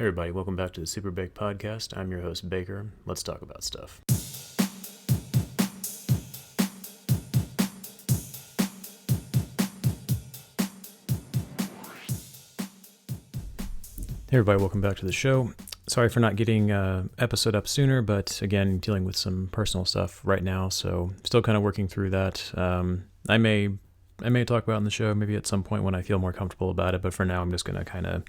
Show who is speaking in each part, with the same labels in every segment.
Speaker 1: Hey everybody, welcome back to the SuperBake podcast. I'm your host, Baker. Let's talk about stuff. Hey everybody, welcome back to the show. Sorry for not getting episode up sooner, but again, dealing with some personal stuff right now, so still kind of working through that. I may talk about it in the show maybe at some point when I feel more comfortable about it, but for now I'm just going to kind of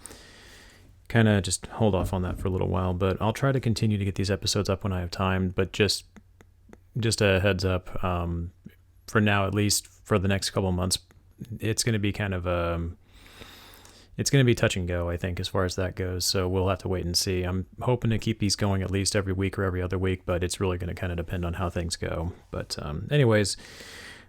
Speaker 1: just hold off on that for a little while. But I'll try to continue to get these episodes up when I have time, but just a heads up, for now, at least for the next couple of months, it's going to be kind of it's going to be touch and go, I think, as far as that goes. So we'll have to wait and see. I'm hoping to keep these going at least every week or every other week, but it's really going to kind of depend on how things go. But anyways,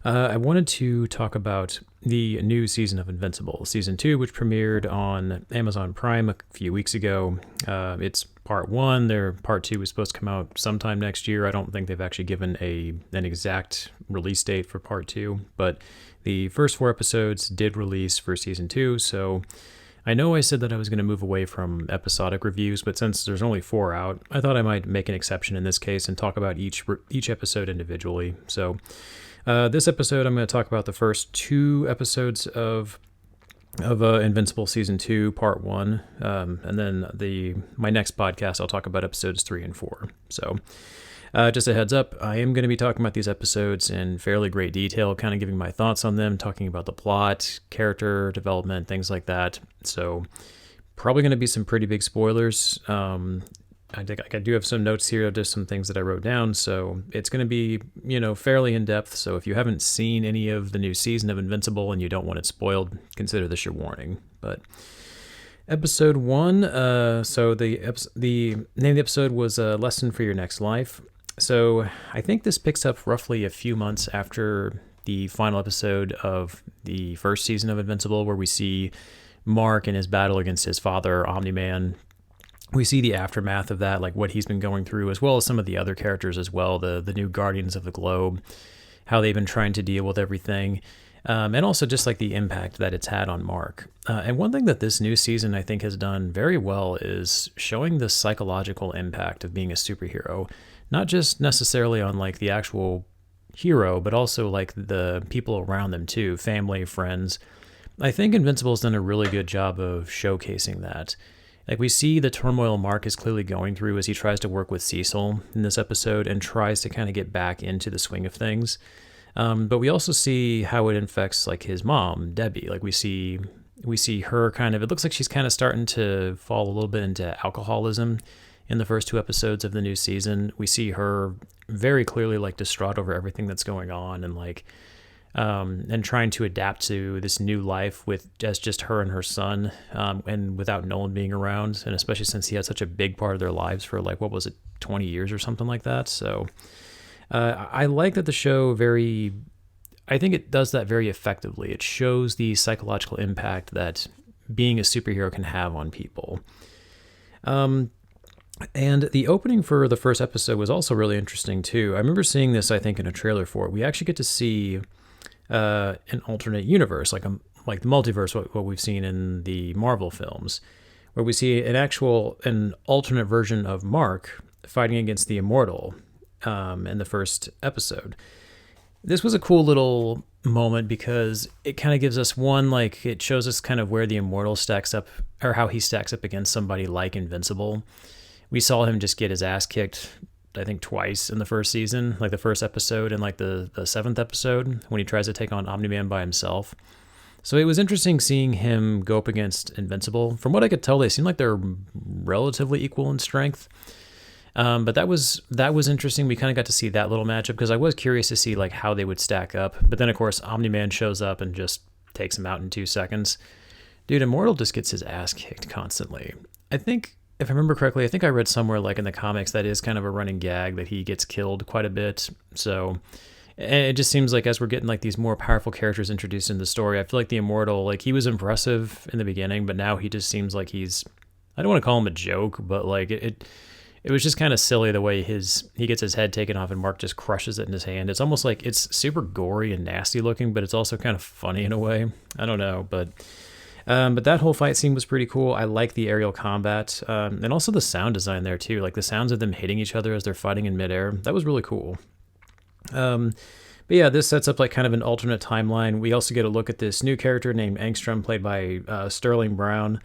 Speaker 1: I wanted to talk about the new season of Invincible, Season 2, which premiered on Amazon Prime a few weeks ago. It's part 1. Their part 2 is supposed to come out sometime next year. I don't think they've actually given an exact release date for part 2, but the first 4 episodes did release for Season 2, so I know I said that I was going to move away from episodic reviews, but since there's only 4 out, I thought I might make an exception in this case and talk about each episode individually. So this episode, I'm going to talk about the first 2 episodes of Invincible Season 2, Part 1, and then my next podcast, I'll talk about episodes 3 and 4. So just a heads up, I am going to be talking about these episodes in fairly great detail, kind of giving my thoughts on them, talking about the plot, character development, things like that. So probably going to be some pretty big spoilers. I do have some notes here, just some things that I wrote down. So it's going to be, fairly in depth. So if you haven't seen any of the new season of Invincible and you don't want it spoiled, consider this your warning. But episode 1, so the name of the episode was a Lesson for Your Next Life. So I think this picks up roughly a few months after the final episode of the first season of Invincible, where we see Mark in his battle against his father, Omni-Man. We see the aftermath of that, like what he's been going through, as well as some of the other characters as well, the new Guardians of the Globe, how they've been trying to deal with everything, and also just like the impact that it's had on Mark. And one thing that this new season I think has done very well is showing the psychological impact of being a superhero, not just necessarily on like the actual hero, but also like the people around them too, family, friends. I think Invincible's done a really good job of showcasing that. Like we see the turmoil Mark is clearly going through as he tries to work with Cecil in this episode and tries to kind of get back into the swing of things. But we also see how it affects like his mom, Debbie. Like we see her kind of, it looks like she's kind of starting to fall a little bit into alcoholism in the first 2 episodes of the new season. We see her very clearly like distraught over everything that's going on and like, and trying to adapt to this new life with just her and her son, and without Nolan being around, and especially since he had such a big part of their lives for like, 20 years or something like that. So I like that the show I think it does that very effectively. It shows the psychological impact that being a superhero can have on people. And the opening for the first episode was also really interesting too. I remember seeing this, I think, in a trailer for it. We actually get to see an alternate universe, like the multiverse, what we've seen in the Marvel films, where we see an alternate version of Mark fighting against the Immortal in the first episode. This was a cool little moment because it kind of gives us it shows us kind of where the Immortal stacks up, or how he stacks up against somebody like Invincible. We saw him just get his ass kicked, I think, twice in the first season, like the first episode and like the 7th episode when he tries to take on Omni-Man by himself. So it was interesting seeing him go up against Invincible. From what I could tell, they seem like they're relatively equal in strength. But that was interesting. We kind of got to see that little matchup because I was curious to see like how they would stack up. But then of course Omni-Man shows up and just takes him out in 2 seconds. Dude, Immortal just gets his ass kicked constantly. I think, if I remember correctly, I think I read somewhere like in the comics that is kind of a running gag that he gets killed quite a bit. So it just seems like as we're getting like these more powerful characters introduced in the story, I feel like the Immortal, like he was impressive in the beginning, but now he just seems like I don't want to call him a joke, but like it was just kind of silly the way he gets his head taken off and Mark just crushes it in his hand. It's almost like it's super gory and nasty looking, but it's also kind of funny in a way. I don't know, but But that whole fight scene was pretty cool. I like the aerial combat, and also the sound design there too. Like the sounds of them hitting each other as they're fighting in midair. That was really cool. But yeah, this sets up like kind of an alternate timeline. We also get a look at this new character named Angstrom, played by Sterling Brown,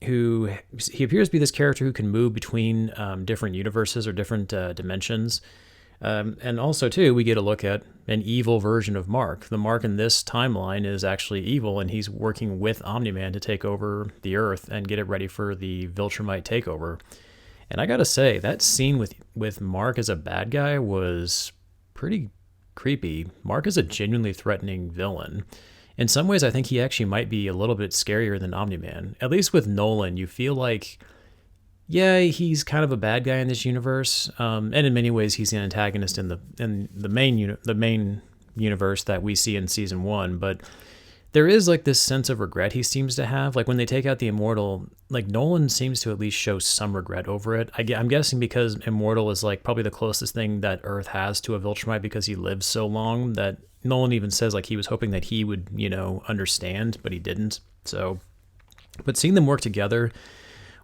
Speaker 1: who he appears to be this character who can move between different universes or different dimensions. And also, too, we get a look at an evil version of Mark. The Mark in this timeline is actually evil, and he's working with Omni-Man to take over the Earth and get it ready for the Viltrumite takeover. And I gotta say, that scene with Mark as a bad guy was pretty creepy. Mark is a genuinely threatening villain. In some ways, I think he actually might be a little bit scarier than Omni-Man. At least with Nolan, you feel like, yeah, he's kind of a bad guy in this universe, and in many ways, he's an antagonist in the main universe that we see in season 1. But there is like this sense of regret he seems to have. Like when they take out the Immortal, like Nolan seems to at least show some regret over it. I'm guessing because Immortal is like probably the closest thing that Earth has to a Viltrumite because he lives so long that Nolan even says like he was hoping that he would, understand, but he didn't. So, but seeing them work together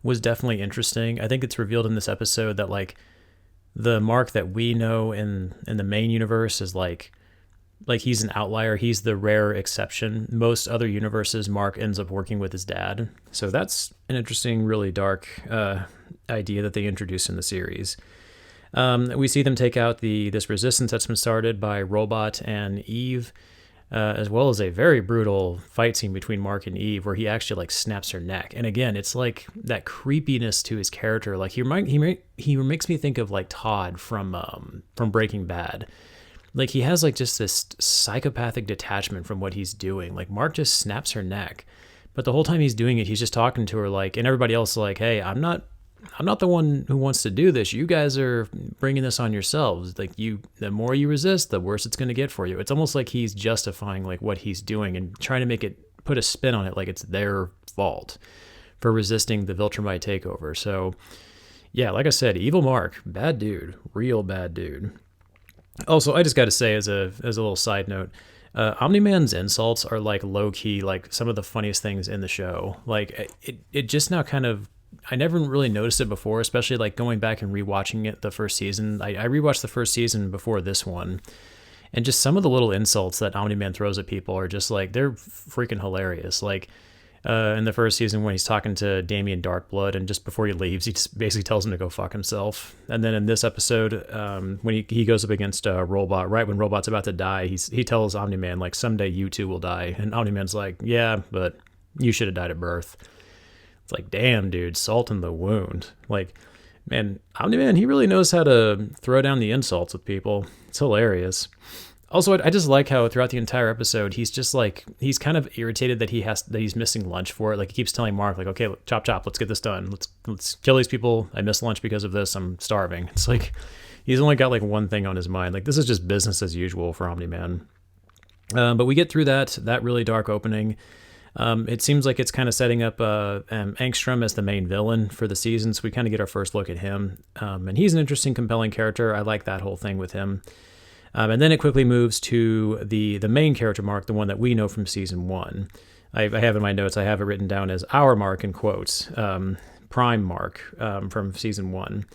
Speaker 1: was definitely interesting. I think it's revealed in this episode that like the Mark that we know in the main universe is like he's an outlier. He's the rare exception. Most other universes, Mark ends up working with his dad. So that's an interesting, really dark idea that they introduced in the series. We see them take out this resistance that's been started by Robot and Eve, as well as a very brutal fight scene between Mark and Eve where he actually like snaps her neck. And again, it's like that creepiness to his character. Like he makes me think of like Todd from Breaking Bad. Like he has like just this psychopathic detachment from what he's doing. Like Mark just snaps her neck, but the whole time he's doing it, he's just talking to her like, and everybody else is like, hey, I'm not the one who wants to do this. You guys are bringing this on yourselves. Like the more you resist, the worse it's going to get for you. It's almost like he's justifying like what he's doing and trying to put a spin on it. Like it's their fault for resisting the Viltrumite takeover. So yeah, like I said, evil Mark, bad dude, real bad dude. Also, I just got to say as a little side note, Omni-Man's insults are like low key, like some of the funniest things in the show. Like it just now kind of, I never really noticed it before, especially like going back and rewatching it the first season. I rewatched the first season before this one, and just some of the little insults that Omni-Man throws at people are just like, they're freaking hilarious. Like in the first season when he's talking to Damien Darkblood, and just before he leaves, he just basically tells him to go fuck himself. And then in this episode, when he goes up against Robot, right when Robot's about to die, he tells Omni-Man like, someday you too will die. And Omni-Man's like, yeah, but you should have died at birth. It's like, damn, dude, salt in the wound. Like, man, Omni-Man, he really knows how to throw down the insults with people. It's hilarious. Also, I just like how throughout the entire episode, he's just like, he's kind of irritated that he's missing lunch for it. Like he keeps telling Mark, like, okay, chop, let's get this done. Let's kill these people. I missed lunch because of this. I'm starving. It's like, he's only got like one thing on his mind. Like this is just business as usual for Omni-Man. But we get through that really dark opening. It seems like it's kind of setting up Angstrom as the main villain for the season, so we kind of get our first look at him. And he's an interesting, compelling character. I like that whole thing with him. And then it quickly moves to the main character Mark, the one that we know from season 1. I have in my notes, I have it written down as our Mark in quotes, Prime Mark from season 1.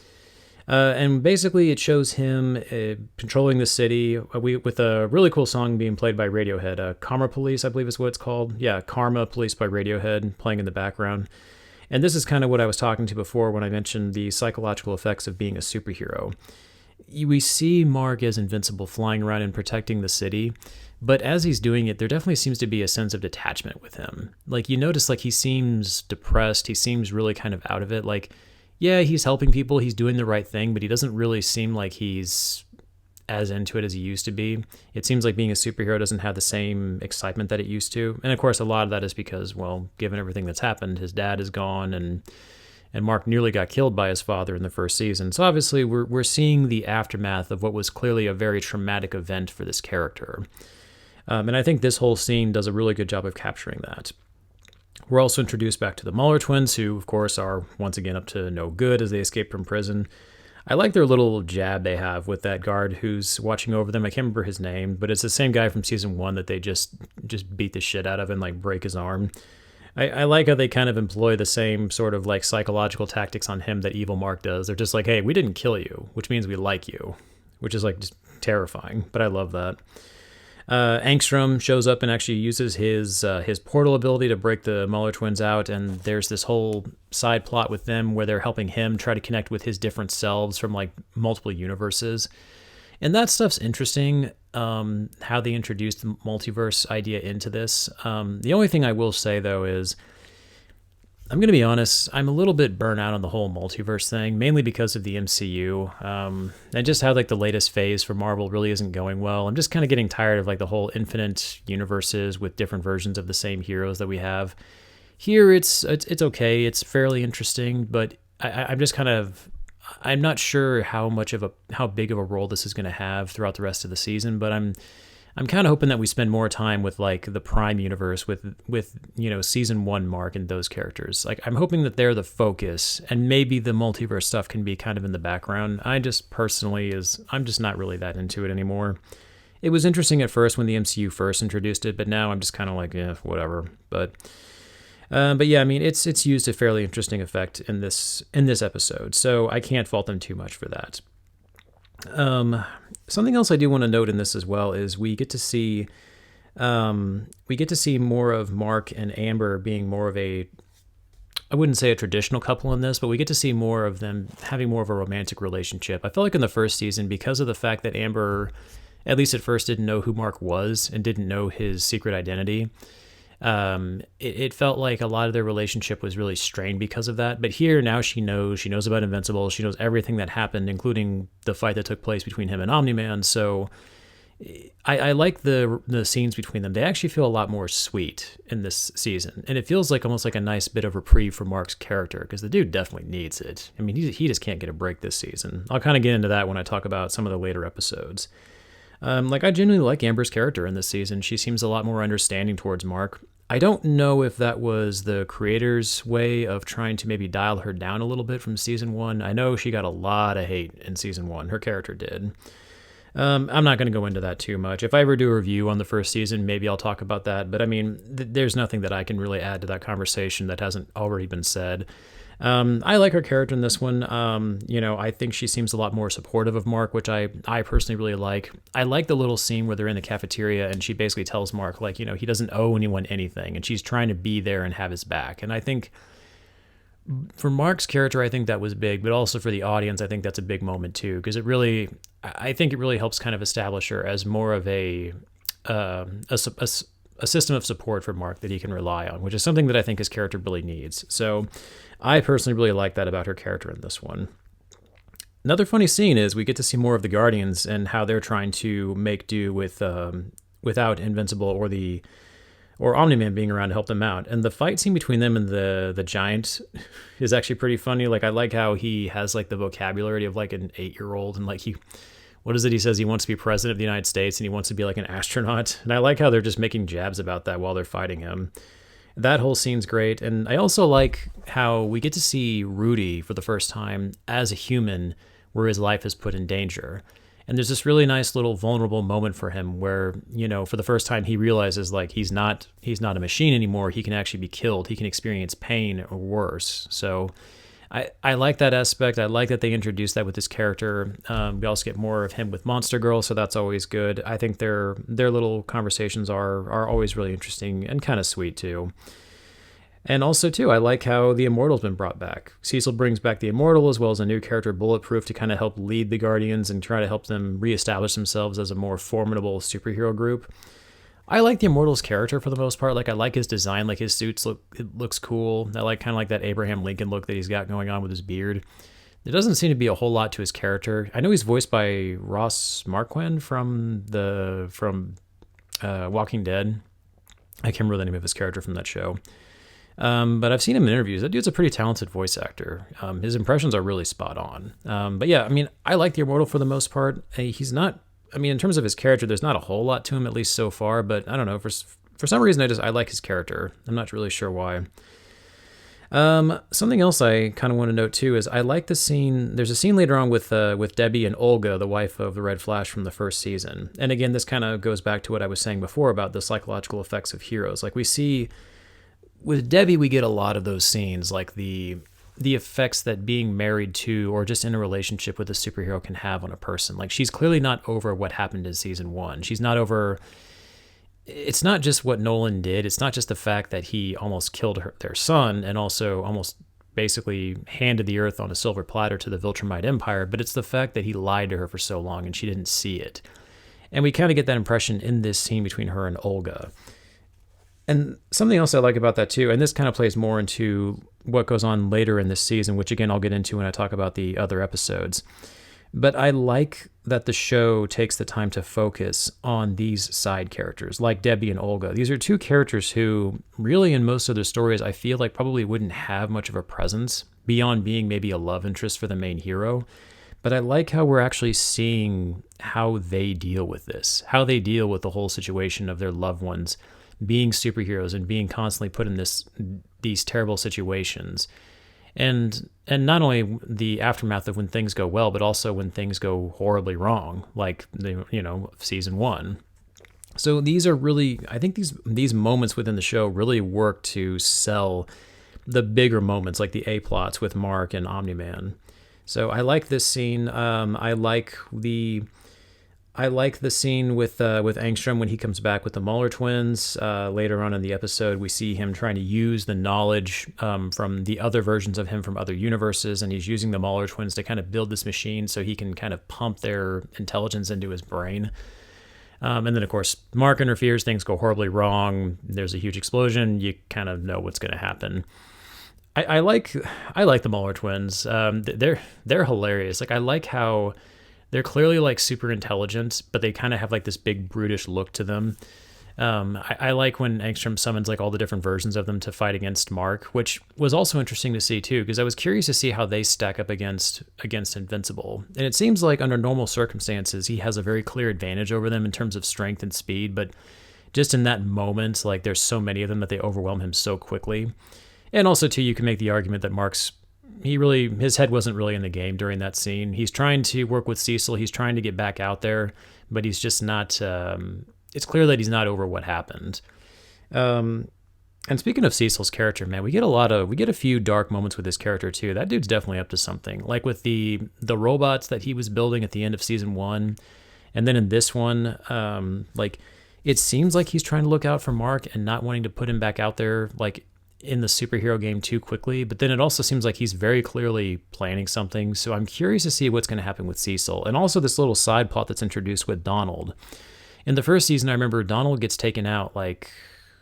Speaker 1: And basically it shows him controlling the city with a really cool song being played by Radiohead. Karma Police, I believe is what it's called. Yeah, Karma Police by Radiohead playing in the background. And this is kind of what I was talking to before when I mentioned the psychological effects of being a superhero. We see Mark as Invincible flying around and protecting the city, but as he's doing it, there definitely seems to be a sense of detachment with him. Like you notice like he seems depressed, he seems really kind of out of it. Like, yeah, he's helping people, he's doing the right thing, but he doesn't really seem like he's as into it as he used to be. It seems like being a superhero doesn't have the same excitement that it used to. And of course, a lot of that is because, well, given everything that's happened, his dad is gone and Mark nearly got killed by his father in the first season. So obviously we're seeing the aftermath of what was clearly a very traumatic event for this character. And I think this whole scene does a really good job of capturing that. We're also introduced back to the Muller twins, who of course are once again up to no good as they escape from prison. I like their little jab they have with that guard who's watching over them. I can't remember his name, but it's the same guy from season 1 that they just beat the shit out of and like break his arm. I like how they kind of employ the same sort of like psychological tactics on him that Evil Mark does. They're just like, hey, we didn't kill you, which means we like you, which is like just terrifying. But I love that. Angstrom shows up and actually uses his portal ability to break the Muller twins out, and there's this whole side plot with them where they're helping him try to connect with his different selves from like multiple universes. And that stuff's interesting, how they introduced the multiverse idea into this. The only thing I will say, though, is I'm going to be honest, I'm a little bit burnt out on the whole multiverse thing, mainly because of the MCU, and just how like the latest phase for Marvel really isn't going well. I'm just kind of getting tired of like the whole infinite universes with different versions of the same heroes that we have. Here, it's okay, it's fairly interesting, but I'm just kind of... I'm not sure how big of a role this is going to have throughout the rest of the season, but I'm kind of hoping that we spend more time with like the Prime universe with season 1 Mark and those characters. Like I'm hoping that they're the focus, and maybe the multiverse stuff can be kind of in the background. I'm just not really that into it anymore. It was interesting at first when the MCU first introduced it, but now I'm just kind of like, whatever. But yeah, I mean, it's used a fairly interesting effect in this episode, so I can't fault them too much for that. Something else I do want to note in this as well is we get to see more of Mark and Amber being more of I wouldn't say a traditional couple in this, but we get to see more of them having more of a romantic relationship. I felt like in the first season, because of the fact that Amber, at least at first, didn't know who Mark was and didn't know his secret identity. It felt like a lot of their relationship was really strained because of that. But here, now she knows about Invincible. She knows everything that happened, including the fight that took place between him and Omni-Man. So I like the scenes between them. They actually feel a lot more sweet in this season. And it feels like almost like a nice bit of reprieve for Mark's character, because the dude definitely needs it. I mean, he just can't get a break this season. I'll kind of get into that when I talk about some of the later episodes. I genuinely like Amber's character in this season. She seems a lot more understanding towards Mark. I don't know if that was the creator's way of trying to maybe dial her down a little bit from season 1. I know she got a lot of hate in season 1. Her character did. I'm not going to go into that too much. If I ever do a review on the first season, maybe I'll talk about that. But I mean, there's nothing that I can really add to that conversation that hasn't already been said. I like her character in this one. I think she seems a lot more supportive of Mark, which I personally really like. I like the little scene where they're in the cafeteria and she basically tells Mark, like, he doesn't owe anyone anything, and she's trying to be there and have his back. And I think for Mark's character, I think that was big, but also for the audience, I think that's a big moment too, because I think it really helps kind of establish her as more of a system of support for Mark that he can rely on, which is something that I think his character really needs. So I personally really like that about her character in this one. Another funny scene is we get to see more of the Guardians and how they're trying to make do with without Invincible or Omni-Man being around to help them out. And the fight scene between them and the Giant is actually pretty funny. Like, I like how he has like the vocabulary of like an 8-year-old, and like what is it? He says he wants to be president of the United States and he wants to be like an astronaut. And I like how they're just making jabs about that while they're fighting him. That whole scene's great. And I also like how we get to see Rudy for the first time as a human where his life is put in danger. And there's this really nice little vulnerable moment for him where, for the first time he realizes like he's not a machine anymore. He can actually be killed. He can experience pain or worse. So I like that aspect. I like that they introduced that with this character. We also get more of him with Monster Girl, so that's always good. I think their little conversations are always really interesting and kind of sweet too. And also too, I like how the Immortal's been brought back. Cecil brings back the Immortal as well as a new character, Bulletproof, to kind of help lead the Guardians and try to help them reestablish themselves as a more formidable superhero group. I like the Immortal's character for the most part. Like, I like his design. Like, his suits looks cool. I like kind of like that Abraham Lincoln look that he's got going on with his beard. There doesn't seem to be a whole lot to his character. I know he's voiced by Ross Marquand from Walking Dead. I can't remember the name of his character from that show. But I've seen him in interviews. That dude's a pretty talented voice actor. His impressions are really spot on. But yeah, I mean, I like the Immortal for the most part. He's not... in terms of his character, there's not a whole lot to him, at least so far, but I don't know, for some reason I like his character. I'm not really sure why. Something else I kind of want to note too is I like the scene. There's a scene later on with Debbie and Olga, the wife of the Red Flash from the first season. And again, this kind of goes back to what I was saying before about the psychological effects of heroes. Like we see with Debbie, we get a lot of those scenes, like the effects that being married to or just in a relationship with a superhero can have on a person. Like she's clearly not over what happened in season 1. She's not over. It's not just what Nolan did. It's not just the fact that he almost killed their son and also almost basically handed the earth on a silver platter to the Viltrumite Empire, but it's the fact that he lied to her for so long and she didn't see it. And we kind of get that impression in this scene between her and Olga. And something else I like about that too, and this kind of plays more into what goes on later in this season, which again I'll get into when I talk about the other episodes. But I like that the show takes the time to focus on these side characters, like Debbie and Olga. These are two characters who, really in most of their stories, I feel like probably wouldn't have much of a presence beyond being maybe a love interest for the main hero. But I like how we're actually seeing how they deal with this, how they deal with the whole situation of their loved ones being superheroes and being constantly put in these terrible situations. And not only the aftermath of when things go well, but also when things go horribly wrong, like season 1. So these are really, I think these moments within the show really work to sell the bigger moments, like the A plots with Mark and Omni-Man. So I like this scene. I like the scene with Angstrom when he comes back with the Muller twins. Later on in the episode, we see him trying to use the knowledge from the other versions of him from other universes, and he's using the Muller twins to kind of build this machine so he can kind of pump their intelligence into his brain. And then, of course, Mark interferes. Things go horribly wrong. There's a huge explosion. You kind of know what's going to happen. I like the Muller twins. They're hilarious. Like I like how they're clearly like super intelligent, but they kind of have like this big brutish look to them. I like when Angstrom summons like all the different versions of them to fight against Mark, which was also interesting to see too, because I was curious to see how they stack up against Invincible. And it seems like under normal circumstances, he has a very clear advantage over them in terms of strength and speed, but just in that moment, like there's so many of them that they overwhelm him so quickly. And also too, you can make the argument that his head wasn't really in the game during that scene. He's trying to work with Cecil. He's trying to get back out there, but he's just not, it's clear that he's not over what happened. And speaking of Cecil's character, man, we get a few dark moments with his character too. That dude's definitely up to something. Like with the robots that he was building at the end of season 1. And then in this one, like it seems like he's trying to look out for Mark and not wanting to put him back out there, like in the superhero game too quickly, but then it also seems like he's very clearly planning something. So I'm curious to see what's going to happen with Cecil. And also this little side plot that's introduced with Donald. In the first season, I remember Donald gets taken out, like,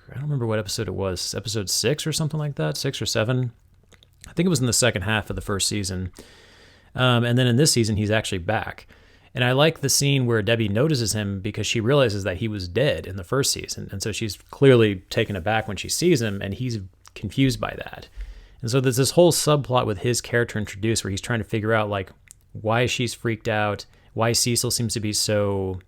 Speaker 1: I don't remember what episode it was, episode 6 or something like that, 6 or 7. I think it was in the second half of the first season. And then in this season, he's actually back. And I like the scene where Debbie notices him because she realizes that he was dead in the first season. And so she's clearly taken aback when she sees him, and he's confused by that. And so there's this whole subplot with his character introduced where he's trying to figure out like why she's freaked out, why Cecil seems to be so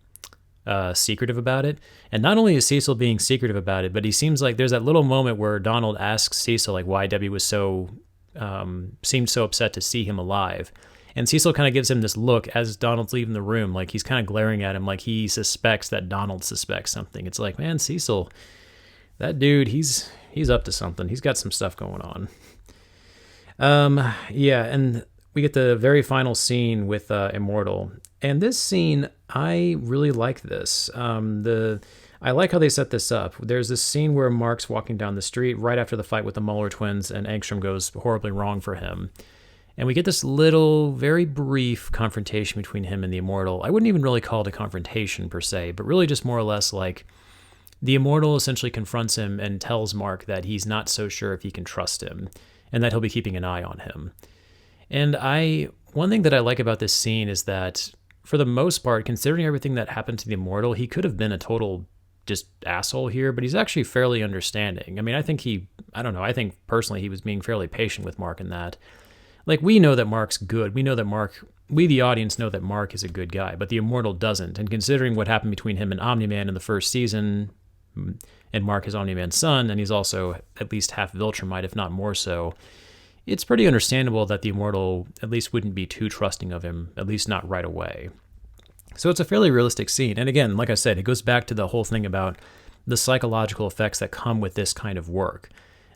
Speaker 1: secretive about it. And not only is Cecil being secretive about it, but he seems like there's that little moment where Donald asks Cecil like why Debbie was seemed so upset to see him alive. And Cecil kind of gives him this look as Donald's leaving the room, like he's kind of glaring at him like he suspects that Donald suspects something. It's like, man, Cecil, that dude, he's up to something. He's got some stuff going on. Yeah, and we get the very final scene with Immortal. And this scene, I really like this. I like how they set this up. There's this scene where Mark's walking down the street right after the fight with the Muller twins, and Angstrom goes horribly wrong for him. And we get this little, very brief confrontation between him and the Immortal. I wouldn't even really call it a confrontation per se, but really just more or less like the Immortal essentially confronts him and tells Mark that he's not so sure if he can trust him and that he'll be keeping an eye on him. And one thing that I like about this scene is that for the most part, considering everything that happened to the Immortal, he could have been a total just asshole here, but he's actually fairly understanding. I mean, I think personally he was being fairly patient with Mark in that. Like, we know that Mark's good. We the audience know that Mark is a good guy, but the Immortal doesn't. And considering what happened between him and Omni-Man in the first season, and Mark is Omni-Man's son, and he's also at least half Viltrumite, if not more so. It's pretty understandable that the Immortal at least wouldn't be too trusting of him, at least not right away. So it's a fairly realistic scene. And again, like I said, it goes back to the whole thing about the psychological effects that come with this kind of work.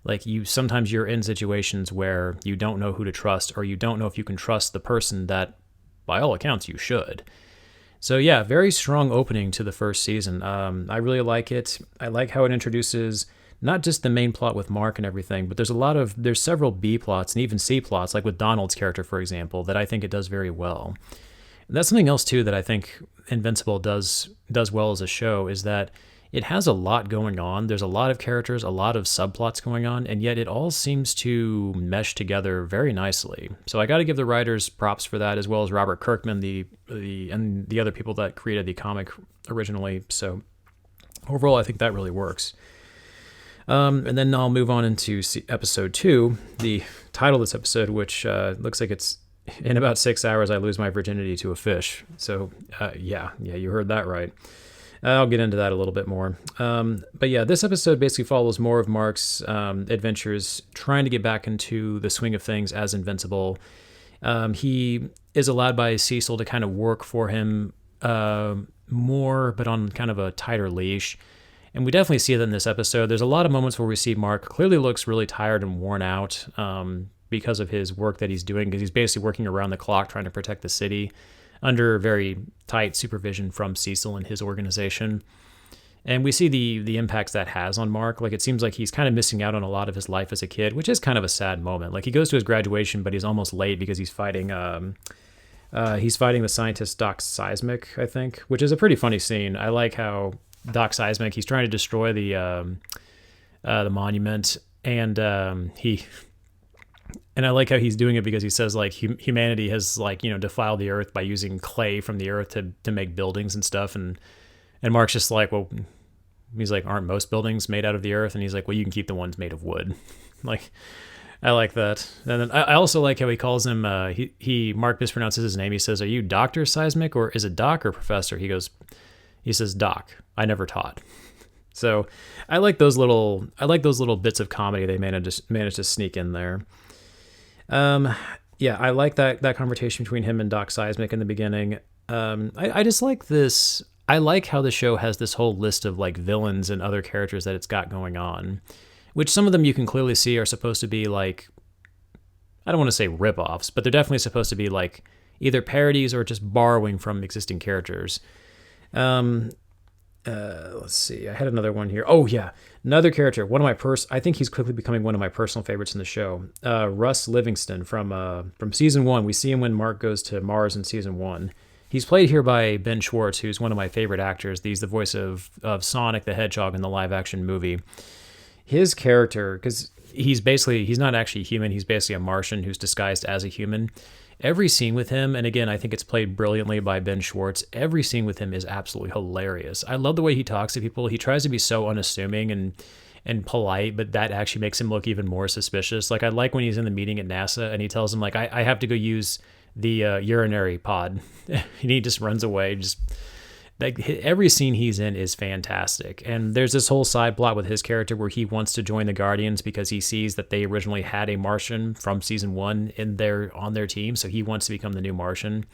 Speaker 1: Like sometimes you're in situations where you don't know who to trust, or you don't know if you can trust the person that, by all accounts, you should. So yeah, very strong opening to the first season. I really like it. I like how it introduces not just the main plot with Mark and everything, but there's several B plots and even C plots, like with Donald's character, for example, that I think it does very well. And that's something else too that I think Invincible does well as a show, is that it has a lot going on. There's a lot of characters, a lot of subplots going on, and yet it all seems to mesh together very nicely. So I got to give the writers props for that, as well as Robert Kirkman, and the other people that created the comic originally. So overall, I think that really works. And then I'll move on into episode 2, the title of this episode, which looks like it's in about 6 hours I lose my virginity to a fish. So yeah, you heard that right. I'll get into that a little bit more. But yeah, this episode basically follows more of Mark's adventures, trying to get back into the swing of things as Invincible. He is allowed by Cecil to kind of work for him more, but on kind of a tighter leash. And we definitely see that in this episode. There's a lot of moments where we see Mark clearly looks really tired and worn out because of his work that he's doing, because he's basically working around the clock trying to protect the city under very tight supervision from Cecil and his organization. And we see the impacts that has on Mark. Like, it seems like he's kind of missing out on a lot of his life as a kid, which is kind of a sad moment. Like, he goes to his graduation, but he's almost late because he's fighting the scientist Doc Seismic, I think, which is a pretty funny scene. I like how Doc Seismic, he's trying to destroy the monument, and I like how he's doing it because he says, like, humanity has, like, defiled the earth by using clay from the earth to make buildings and stuff. And Mark's just like, well, he's like, aren't most buildings made out of the earth? And he's like, well, you can keep the ones made of wood. Like, I like that. And then I also like how he calls him, Mark mispronounces his name. He says, are you Dr. Seismic, or is it Doc or Professor? He says, Doc, I never taught. So I like those little bits of comedy they managed to sneak in there. Yeah, I like that conversation between him and Doc Seismic in the beginning. I just like this. I like how the show has this whole list of, like, villains and other characters that it's got going on, which some of them you can clearly see are supposed to be, like, I don't want to say rip-offs, but they're definitely supposed to be, like, either parodies or just borrowing from existing characters. Let's see. I had another one here. Oh yeah, another character. I think he's quickly becoming one of my personal favorites in the show. Russ Livingston from season 1. We see him when Mark goes to Mars in season 1. He's played here by Ben Schwartz, who's one of my favorite actors. He's the voice of Sonic the Hedgehog in the live-action movie. His character, because he's not actually human. He's basically a Martian who's disguised as a human. Every scene with him, and again, I think it's played brilliantly by Ben Schwartz, every scene with him is absolutely hilarious. I love the way he talks to people. He tries to be so unassuming and polite, but that actually makes him look even more suspicious. Like, I like when he's in the meeting at NASA and he tells him, like, I have to go use the urinary pod. And he just runs away. Just like, every scene he's in is fantastic. And there's this whole side plot with his character where he wants to join the Guardians because he sees that they originally had a Martian from season 1 on their team, so he wants to become the new Martian.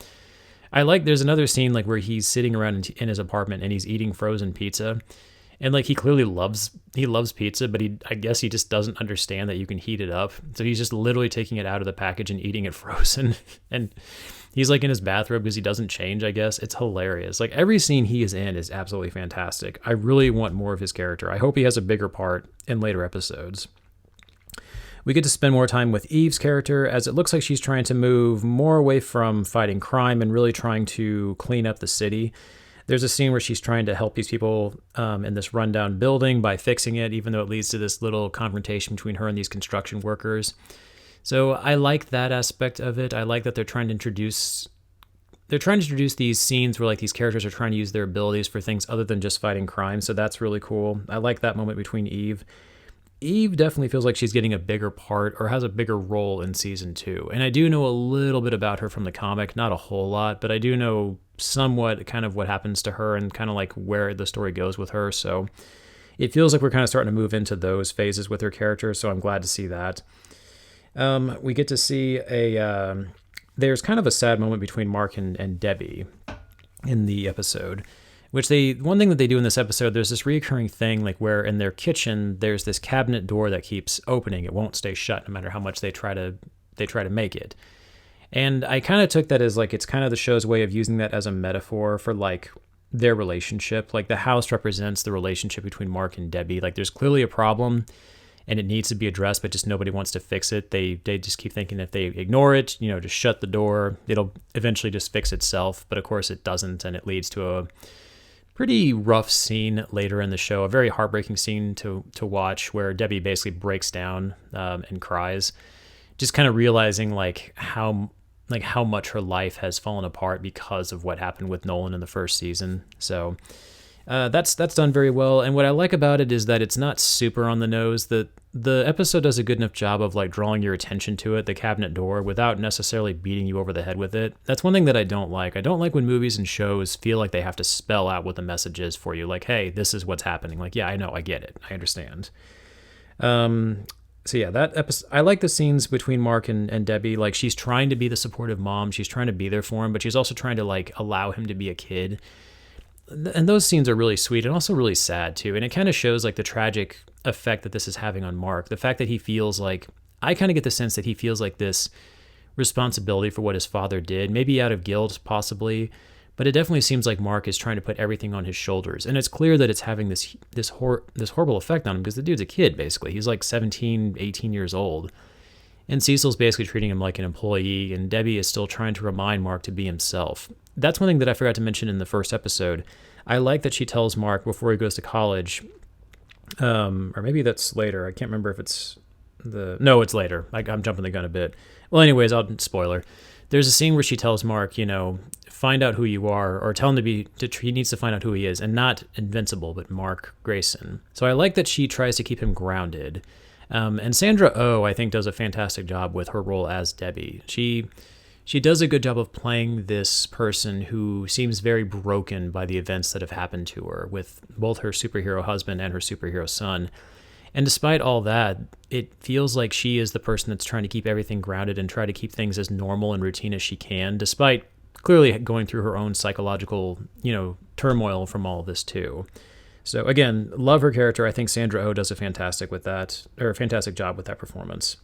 Speaker 1: There's another scene, like, where he's sitting around in his apartment and he's eating frozen pizza. And, like, he clearly loves pizza, but I guess he just doesn't understand that you can heat it up. So he's just literally taking it out of the package and eating it frozen. And he's, like, in his bathrobe because he doesn't change, I guess. It's hilarious. Like, every scene he is in is absolutely fantastic. I really want more of his character. I hope he has a bigger part in later episodes. We get to spend more time with Eve's character, as it looks like she's trying to move more away from fighting crime and really trying to clean up the city. There's a scene where she's trying to help these people in this rundown building by fixing it, even though it leads to this little confrontation between her and these construction workers. So I like that aspect of it. I like that they're trying to introduce these scenes where, like, these characters are trying to use their abilities for things other than just fighting crime. So that's really cool. I like that moment between Eve. Eve definitely feels like she's getting a bigger part or has a bigger role in season 2. And I do know a little bit about her from the comic, not a whole lot, but I do know somewhat kind of what happens to her and kind of like where the story goes with her. So it feels like we're kind of starting to move into those phases with her character, so I'm glad to see that. We get to see there's kind of a sad moment between Mark and Debbie in the episode, one thing that they do in this episode, there's this recurring thing, like where in their kitchen, there's this cabinet door that keeps opening. It won't stay shut no matter how much they try to make it. And I kind of took that as like, it's kind of the show's way of using that as a metaphor for like their relationship. Like the house represents the relationship between Mark and Debbie. Like there's clearly a problem and it needs to be addressed, but just nobody wants to fix it. They just keep thinking if they ignore it, just shut the door, it'll eventually just fix itself. But of course it doesn't, and it leads to a pretty rough scene later in the show, a very heartbreaking scene to watch, where Debbie basically breaks down and cries, just kind of realizing how much her life has fallen apart because of what happened with Nolan in the first season. So that's done very well. And what I like about it is that it's not super on the nose. The episode does a good enough job of like drawing your attention to it, the cabinet door, without necessarily beating you over the head with it. That's one thing that I don't like. I don't like when movies and shows feel like they have to spell out what the message is for you. Like, hey, this is what's happening. Like, yeah, I know, I get it, I understand. So yeah, that episode, I like the scenes between Mark and Debbie. Like, she's trying to be the supportive mom. She's trying to be there for him, but she's also trying to like allow him to be a kid. And those scenes are really sweet and also really sad too. And it kind of shows like the tragic effect that this is having on Mark. The fact that he feels like, I kind of get the sense that he feels like this responsibility for what his father did, maybe out of guilt possibly, but it definitely seems like Mark is trying to put everything on his shoulders. And it's clear that it's having this horrible effect on him, because the dude's a kid basically. He's like 17, 18 years old. And Cecil's basically treating him like an employee, and Debbie is still trying to remind Mark to be himself. That's one thing that I forgot to mention in the first episode. I like that she tells Mark before he goes to college, or maybe that's later. I can't remember if it's no, it's later. I'm jumping the gun a bit. Well, anyways, spoiler. There's a scene where she tells Mark, find out who you are, or tell him he needs to find out who he is, and not Invincible, but Mark Grayson. So I like that she tries to keep him grounded. And Sandra Oh, I think, does a fantastic job with her role as Debbie. She does a good job of playing this person who seems very broken by the events that have happened to her, with both her superhero husband and her superhero son. And despite all that, it feels like she is the person that's trying to keep everything grounded and try to keep things as normal and routine as she can, despite clearly going through her own psychological, turmoil from all of this too. So again, love her character. I think Sandra Oh does a fantastic job with that performance.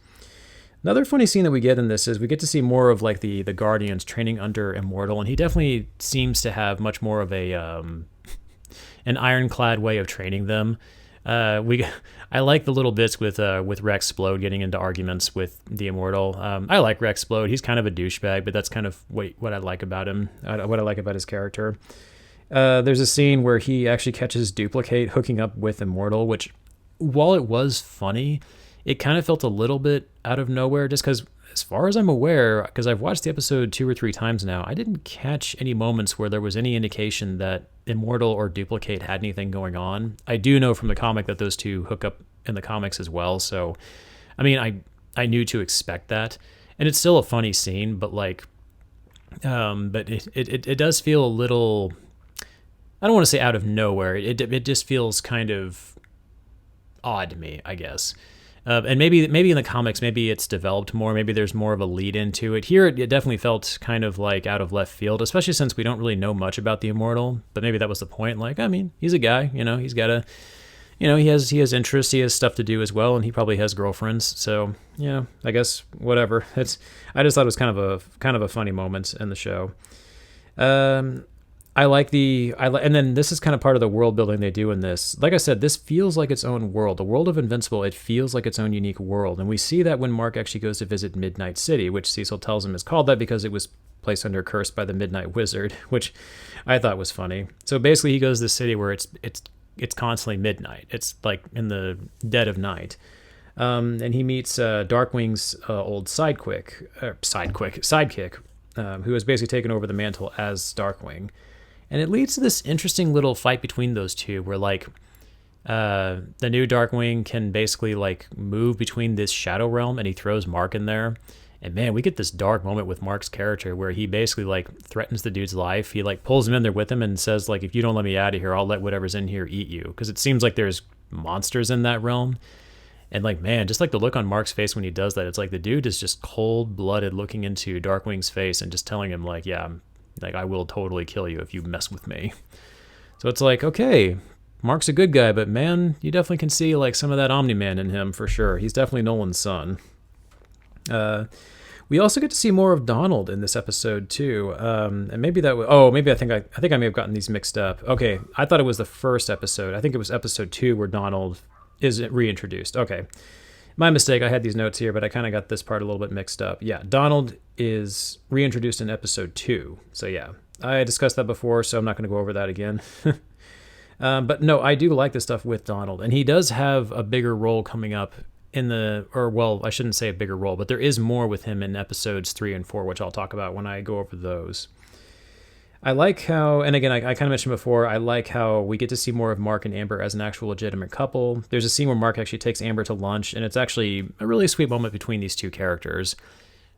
Speaker 1: Another funny scene that we get in this is we get to see more of like the Guardians training under Immortal, and he definitely seems to have much more of an ironclad way of training them. I like the little bits with Rexplode getting into arguments with the Immortal. I like Rexplode. He's kind of a douchebag, but that's kind of what I like about him. What I like about his character. There's a scene where he actually catches Duplicate hooking up with Immortal, which, while it was funny, it kind of felt a little bit out of nowhere, just because, as far as I'm aware, because I've watched the episode 2 or 3 times now, I didn't catch any moments where there was any indication that Immortal or Duplicate had anything going on. I do know from the comic that those two hook up in the comics as well, so, I mean, I knew to expect that, and it's still a funny scene, but but it does feel a little, I don't want to say out of nowhere, it just feels kind of odd to me, I guess. And maybe in the comics, maybe it's developed more. Maybe there's more of a lead into it. Here, it definitely felt kind of like out of left field, especially since we don't really know much about the Immortal. But maybe that was the point. Like, I mean, he's a guy. He's got a, he has interests. He has stuff to do as well, and he probably has girlfriends. So I guess whatever. I just thought it was kind of a funny moment in the show. And then this is kind of part of the world building they do in this. Like I said, this feels like its own world. The world of Invincible, it feels like its own unique world. And we see that when Mark actually goes to visit Midnight City, which Cecil tells him is called that because it was placed under curse by the Midnight Wizard, which I thought was funny. So basically he goes to this city where it's constantly midnight. It's like in the dead of night. And he meets Darkwing's old sidekick, who has basically taken over the mantle as Darkwing. And it leads to this interesting little fight between those two where, the new Darkwing can basically, move between this shadow realm, and he throws Mark in there. And, man, we get this dark moment with Mark's character where he basically, threatens the dude's life. He, pulls him in there with him and says, if you don't let me out of here, I'll let whatever's in here eat you. Because it seems like there's monsters in that realm. And like, man, just like the look on Mark's face when he does that, it's like the dude is just cold-blooded looking into Darkwing's face and just telling him like, yeah, like I will totally kill you if you mess with me. So it's like, okay, Mark's a good guy, but man, you definitely can see like some of that Omni-Man in him for sure. He's definitely Nolan's son. We also get to see more of Donald in this episode too, and maybe that. Maybe I think I may have gotten these mixed up. Okay, I thought it was the first episode. I think it was episode 2 where Donald is reintroduced. Okay, my mistake. I had these notes here, but I kind of got this part a little bit mixed up. Yeah, Donald is reintroduced in episode 2. So yeah, I discussed that before, so I'm not going to go over that again. But no, I do like the stuff with Donald, and he does have a bigger role coming up I shouldn't say a bigger role, but there is more with him in episodes 3 and 4, which I'll talk about when I go over those. I like how, and again, I kind of mentioned before, I like how we get to see more of Mark and Amber as an actual legitimate couple. There's a scene where Mark actually takes Amber to lunch, and it's actually a really sweet moment between these two characters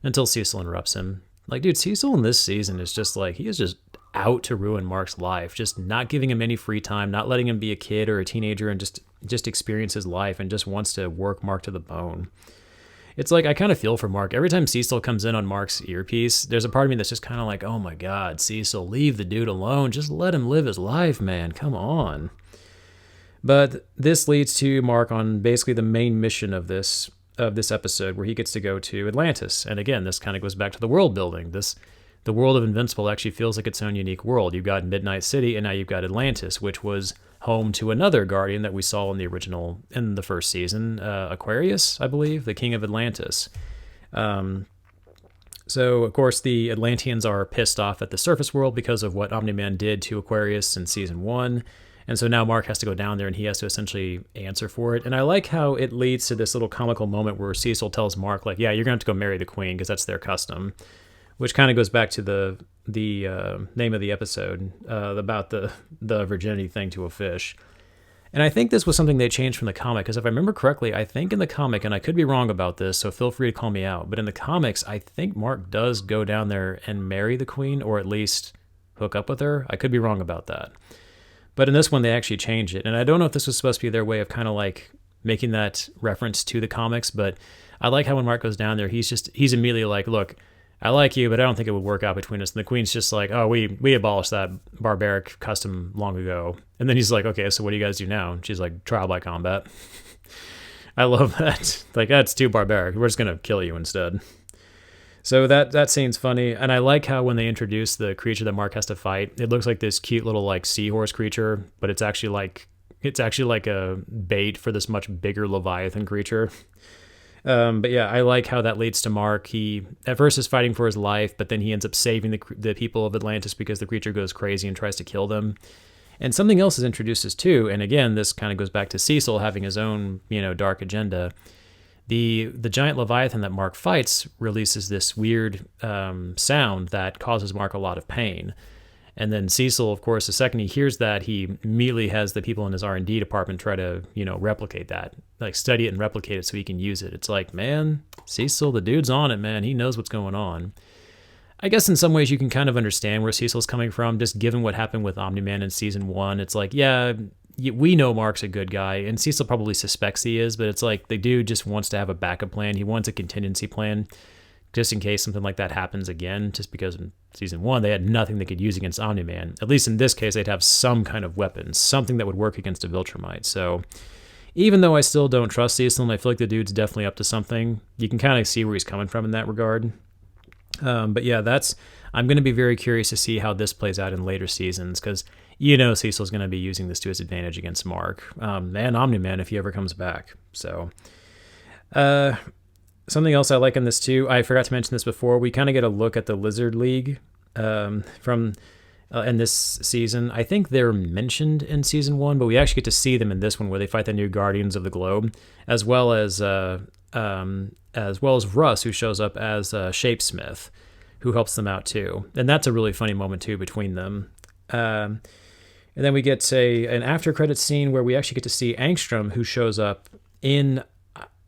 Speaker 1: until Cecil interrupts him. Like, dude, Cecil in this season is just like, he is just out to ruin Mark's life, just not giving him any free time, not letting him be a kid or a teenager and just experience his life, and just wants to work Mark to the bone. It's like, I kind of feel for Mark. Every time Cecil comes in on Mark's earpiece, there's a part of me that's just kind of like, oh my God, Cecil, leave the dude alone. Just let him live his life, man. Come on. But this leads to Mark on basically the main mission of this episode, where he gets to go to Atlantis. And again, this kind of goes back to the world building. The world of Invincible actually feels like its own unique world. You've got Midnight City, and now you've got Atlantis, which was home to another Guardian that we saw in the first season, Aquarius, I believe, the King of Atlantis. So, of course, the Atlanteans are pissed off at the surface world because of what Omni-Man did to Aquarius in season 1. And so now Mark has to go down there, and he has to essentially answer for it. And I like how it leads to this little comical moment where Cecil tells Mark, like, yeah, you're going to have to go marry the queen because that's their custom. Which kind of goes back to the name of the episode about the virginity thing to a fish. And I think this was something they changed from the comic, because if I remember correctly, I think in the comic, and I could be wrong about this, so feel free to call me out, but in the comics, I think Mark does go down there and marry the queen, or at least hook up with her. I could be wrong about that. But in this one, they actually changed it. And I don't know if this was supposed to be their way of kind of like making that reference to the comics, but I like how when Mark goes down there, he's immediately like, look, I like you, but I don't think it would work out between us. And the queen's just like, oh, we abolished that barbaric custom long ago. And then he's like, okay, so what do you guys do now? And she's like, trial by combat. I love that. Like, that's too barbaric. We're just going to kill you instead. So that scene's funny. And I like how when they introduce the creature that Mark has to fight, it looks like this cute little like seahorse creature, but it's actually like a bait for this much bigger Leviathan creature. But yeah, I like how that leads to Mark. He at first is fighting for his life, but then he ends up saving the people of Atlantis because the creature goes crazy and tries to kill them. And something else is introduced as too. And again, this kind of goes back to Cecil having his own, dark agenda. The giant Leviathan that Mark fights releases this weird sound that causes Mark a lot of pain. And then Cecil, of course, the second he hears that, he immediately has the people in his R&D department try to, replicate that, like study it and replicate it so he can use it. It's like, man, Cecil, the dude's on it, man. He knows what's going on. I guess in some ways you can kind of understand where Cecil's coming from, just given what happened with Omni-Man in season 1. It's like, yeah, we know Mark's a good guy, and Cecil probably suspects he is, but it's like the dude just wants to have a backup plan. He wants a contingency plan, just in case something like that happens again, just because in season 1, they had nothing they could use against Omni-Man. At least in this case, they'd have some kind of weapon, something that would work against a Viltrumite. So even though I still don't trust Cecil, and I feel like the dude's definitely up to something, you can kind of see where he's coming from in that regard. But yeah, I'm going to be very curious to see how this plays out in later seasons, because Cecil's going to be using this to his advantage against Mark, and Omni-Man if he ever comes back. So, something else I like in this too, I forgot to mention this before, we kind of get a look at the Lizard League from in this season. I think they're mentioned in season 1, but we actually get to see them in this one where they fight the new Guardians of the Globe, as well as Russ, who shows up as Shapesmith, who helps them out too. And that's a really funny moment too between them. And then we get an after credits scene where we actually get to see Angstrom, who shows up in,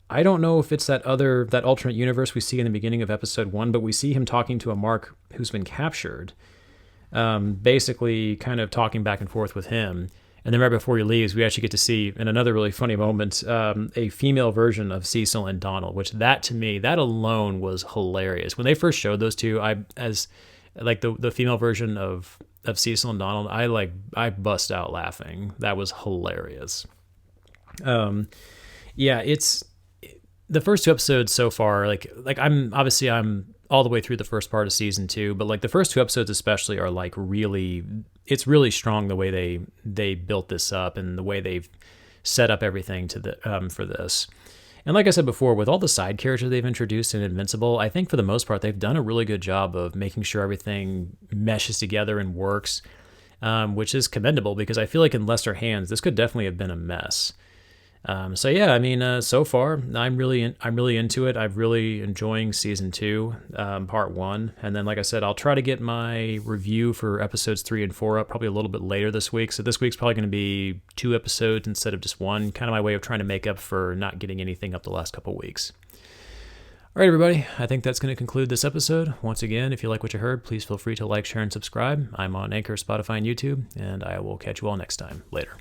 Speaker 1: I don't know if it's that alternate universe we see in the beginning of episode 1, but we see him talking to a Mark who's been captured, basically kind of talking back and forth with him. And then right before he leaves, we actually get to see, in another really funny moment, a female version of Cecil and Donald, which that to me, that alone was hilarious. When they first showed those two, as like the female version of Cecil and Donald, I bust out laughing. That was hilarious. Yeah, it's the first 2 episodes so far. Like I'm all the way through the first part of season 2, but like the first 2 episodes especially are like really, it's really strong the way they built this up and the way they've set up everything for this. And like I said before, with all the side characters they've introduced in Invincible, I think for the most part they've done a really good job of making sure everything meshes together and works, which is commendable because I feel like in lesser hands this could definitely have been a mess. So yeah, I mean, so far I'm really into it. I'm really enjoying season 2, part 1, and then like I said, I'll try to get my review for episodes 3 and 4 up probably a little bit later this week. So this week's probably going to be 2 episodes instead of just 1. Kind of my way of trying to make up for not getting anything up the last couple weeks. All right, everybody, I think that's going to conclude this episode. Once again, if you like what you heard, please feel free to like, share, and subscribe. I'm on Anchor, Spotify, and YouTube, and I will catch you all next time. Later.